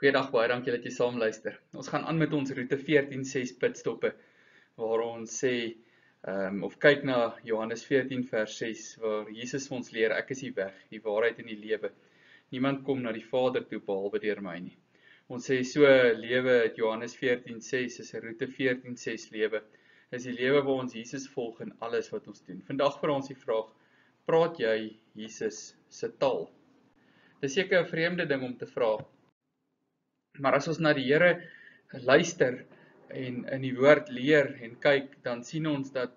Goeiedag, baie dankie dat jy saam luister. Ons gaan aan met ons roete 14:6 pitstoppe, waar ons sê, of kyk na Johannes 14 vers 6, waar Jesus vir ons leer, ek is die weg, die waarheid en die lewe. Niemand kom na die Vader toe behalwe deur my nie. Ons sê so lewe uit Johannes 14:6 is 'n roete 14:6 lewe. Is die lewe waar ons Jesus volg in alles wat ons doen. Vandag vir ons die vraag, praat jy Jesus se taal? Dis seker 'n vreemde ding om te vra. Maar as ons na die Here luister en in die woord leer en kyk, dan sien ons dat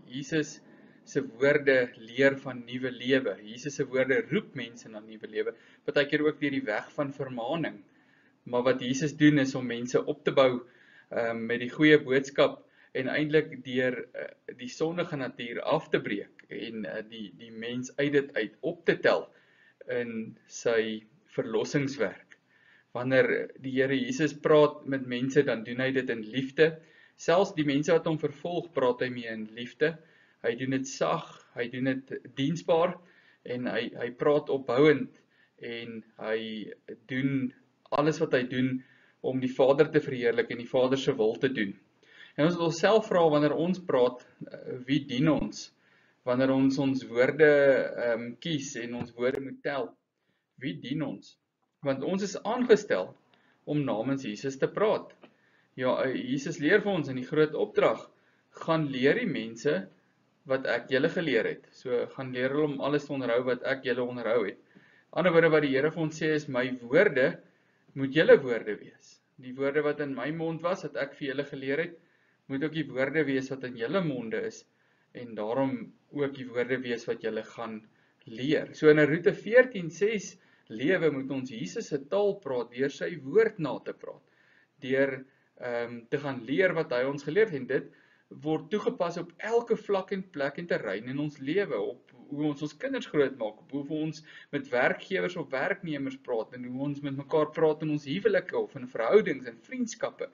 Jesus se woorde leer van nuwe lewe. Jesus se woorde roep mense na nuwe lewe. Partykeer ook deur die weg van vermaaning. Maar wat Jesus doen is om mense op te bou met die goeie boodskap en eintlik deur die sondige natuur af te breek en die mens uit dit uit op te tel in sy verlossingswerk. Wanneer die Here Jesus praat met mense, dan doen hy dit in liefde. Selfs die mense wat hom vervolg, praat hy mee in liefde. Hy doen dit sag, hy doen dit diensbaar en hy praat opbouend en hy doen alles wat hy doen om die Vader te verheerlik en die Vader se wil te doen. En ons wil self vra wanneer ons praat, wie dien ons? Wanneer ons woorde kies en ons woorde moet tel, wie dien ons? Want ons is aangestel om namens Jesus te praat. Ja, Jesus leer vir ons in die groot opdrag, gaan leer die mense wat ek julle geleer het. So gaan leer hulle om alles te onderhou wat ek julle onderhou het. Ander woorde wat die Here vir ons sê is, my woorde moet julle woorde wees. Die woorde wat in my mond was, wat ek vir julle geleer het, moet ook die woorde wees wat in julle monde is, en daarom ook die woorde wees wat julle gaan leer. So in 'n roete 14:6 lewe moet ons Jesus se taal praat, deur sy woord na te praat, deur te gaan leer wat hy ons geleer het, en dit word toegepas op elke vlak en plek en terrein in ons lewe, op hoe ons kinders grootmaak, op hoe ons met werkgewers of werknemers praat, en hoe ons met mekaar praat in ons huwelike of in verhoudings en vriendskappe,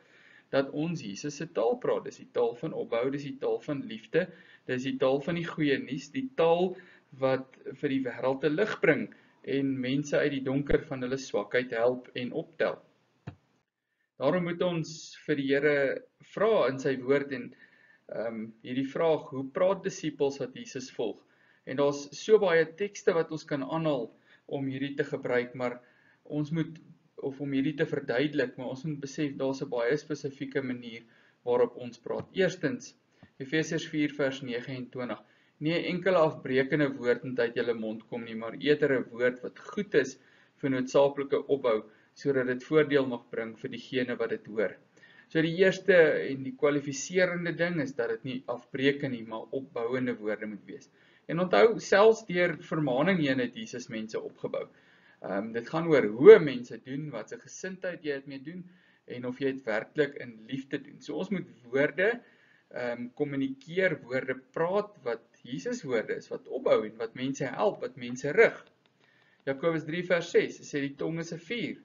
dat ons Jesus se taal praat. Dis die taal van opbou, dis die taal van liefde, dis die taal van die goeie nuus, die taal wat vir die wêreld 'n lig bring en mense uit die donker van hulle swakheid help en optel. Daarom moet ons vir die Here vra in sy woord en hierdie vraag, hoe praat disippels wat Jesus volg? En daar's so baie tekste wat ons kan aanhaal om hierdie te gebruik, maar ons moet, of om hierdie te verduidelik, maar ons moet besef, daar's 'n baie spesifieke manier waarop ons praat. Eerstens, Efesiërs 4 vers 29, nie 'n enkele afbrekende woord moet uit julle mond kom nie, maar eerder 'n woord wat goed is vir noodsaaklike opbou, sodat dit voordeel mag bring vir diegene wat dit hoor. So die eerste en die kwalifiserende ding is dat dit nie afbreke nie, maar opbouende woorde moet wees. En onthou, selfs deur vermaaning heen het Jesus mense opgebou. Dit gaan oor hoe mense doen, wat se gesindheid jy dit mee doen, en of jy dit werklik in liefde doen. So ons moet woorde kommunikeer, woorde praat wat Jesus woorde is, wat opbou en wat mense help, wat mense rig. Jakobus 3 vers 6 sê die tong is 'n vuur,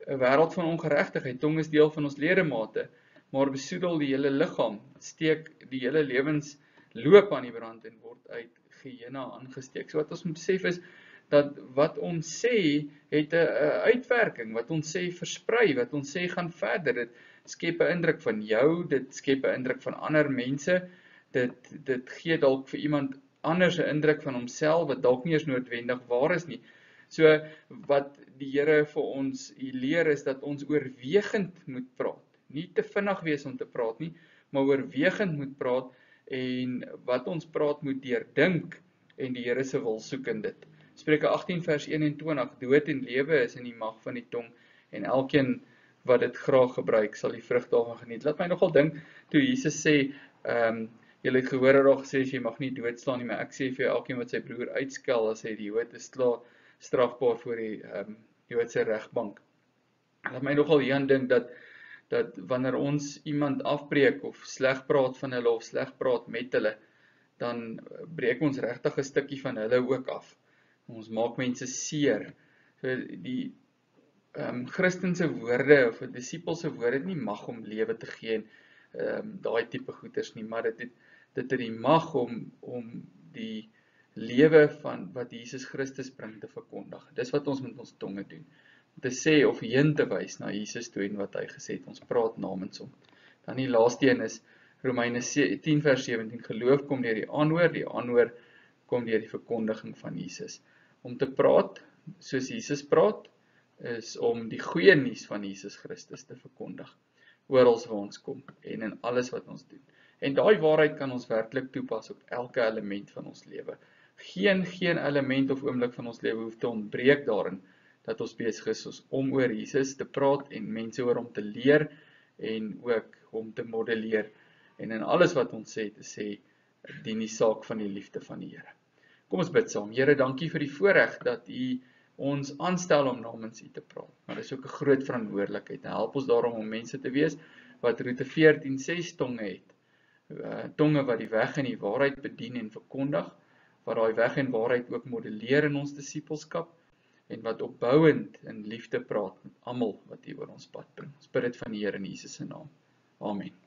'n wêreld van ongeregtigheid. Tong is deel van ons ledemate, maar besoedel die hele liggaam, steek die hele lewensloop aan die brand en word uit Gehenna aangesteek. So wat ons moet besef is, dat wat ons sê, het 'n uitwerking, wat ons sê versprei, wat ons sê gaan verder, dit skep 'n indruk van jou, dit skep 'n indruk van ander mense, dit gee dalk vir iemand anders 'n indruk van homself, wat dalk nie eens noodwendig waar is nie. So wat die Here vir ons leer is, dat ons oorwegend moet praat, nie te vinnig wees om te praat nie, maar oorwegend moet praat, en wat ons praat moet deurdink, en die Here se wil soek in dit. Spreuke 18 vers 21, dood en lewe is in die mag van die tong, en elkeen wat dit graag gebruik, sal die vrug daarvan geniet. Laat my nogal dink, toe Jesus sê, julle het gehoor dat daar gesê is, jy mag nie doodslaan nie, maar ek sê vir jou, elkeen wat sy broer uitskel, as hy die Jood is strafbaar voor die Joodse regbank. Laat my nogal hieraan dink, dat wanneer ons iemand afbreek, of sleg praat van hulle, of sleg praat met hulle, dan breek ons regtig 'n stukkie van hulle ook af. Ons maak mense seer. So die Christense woorde, of disipelse woorde, het nie mag om lewe te gee, en daai tipe goeders nie, maar dit het die mag om die lewe van wat Jesus Christus bring te verkondig. Dis wat ons met ons tonge doen. te sê of heen te wys na Jesus toe en wat hy gesê het, ons praat namens hom. Dan die laaste een is Romeine 10 vers 17, geloof kom deur die aanhoor kom deur die verkondiging van Jesus. Om te praat, soos Jesus praat, is om die goeie nuus van Jesus Christus te verkondig, oral waar ons kom, en in alles wat ons doen. En daai waarheid kan ons werklik toepas op elke element van ons lewe. Geen element of oomblik van ons lewe hoef te ontbreek daarin, dat ons besig is om oor Jesus te praat en mense oor hom te leer en ook hom te modelleer. En in alles wat ons sê, te sê, dien die saak van die liefde van die Here. Kom ons bid saam. Here, dankie vir die voorreg dat U ons aanstel om namens U te praat. Maar dit is ook 'n groot verantwoordelikheid. Help ons daarom om mense te wees wat Roete 14:6 tonge het. Tonge wat die weg en die waarheid bedien en verkondig, wat daai weg en waarheid ook modelleer in ons disippelskap, en wat opbouend in liefde praat met almal wat hier oor ons pad bring. Ons bid dit van die Here in Jesus se naam. Amen.